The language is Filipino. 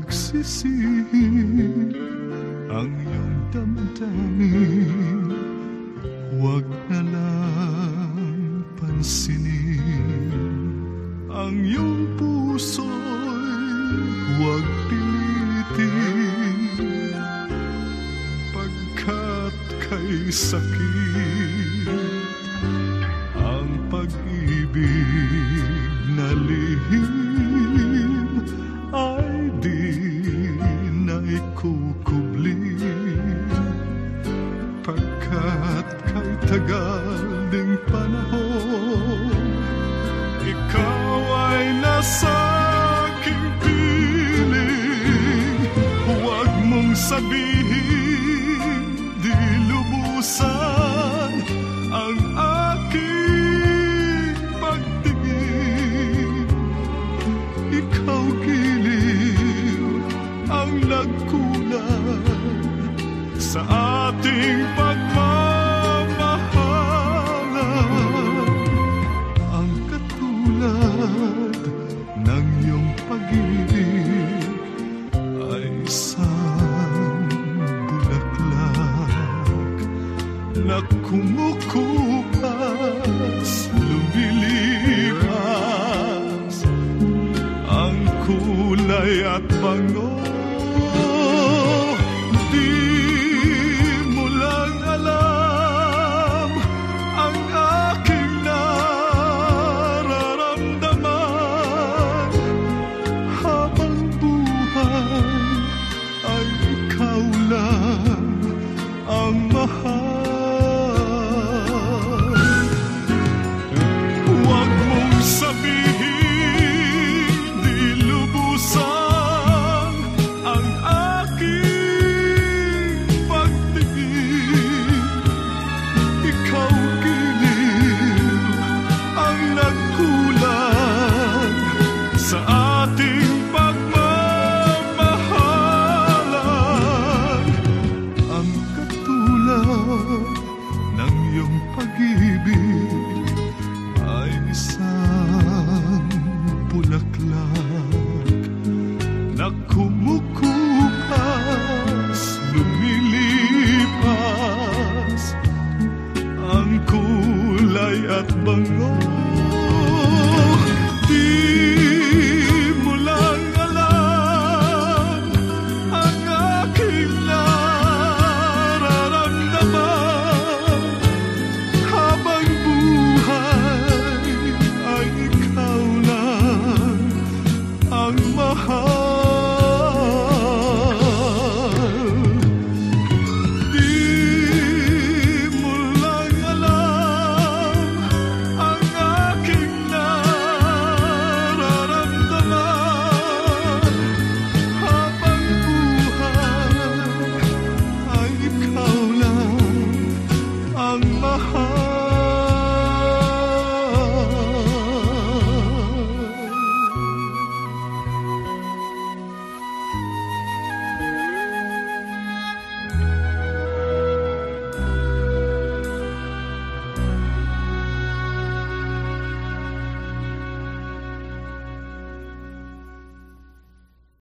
pagsisisi ang iyong damdamin, huwag na lang pansinin. Ang iyong puso'y huwag pilitin, pagkat kay sakit ang pag-ibig na lihim ay di na ikukubli, pagkat kay tagal ding panahon ikaw ay nasa aking piling. Huwag mong sabihin di lubusan ang aking pagtingin. Ikaw giliw ang nagkulang sa ating pagmamahalan. Ang katulad ng iyong pag-ibig ay isang bulaklak na kumukupas, lumilipas. Ang kulay at bango di mo lang alam ang aking nararamdaman. Habang buhay ay ikaw lang ang mahal. Huwag mong sabihin di lubusan ang aking pagtingin. Ikaw giliw ang nagkulang sa ating pagmamahalan. Ang katulad ng iyong pag-ibig ay isang bulaklak na kumukupas, lumilipas. Ang kulay at bango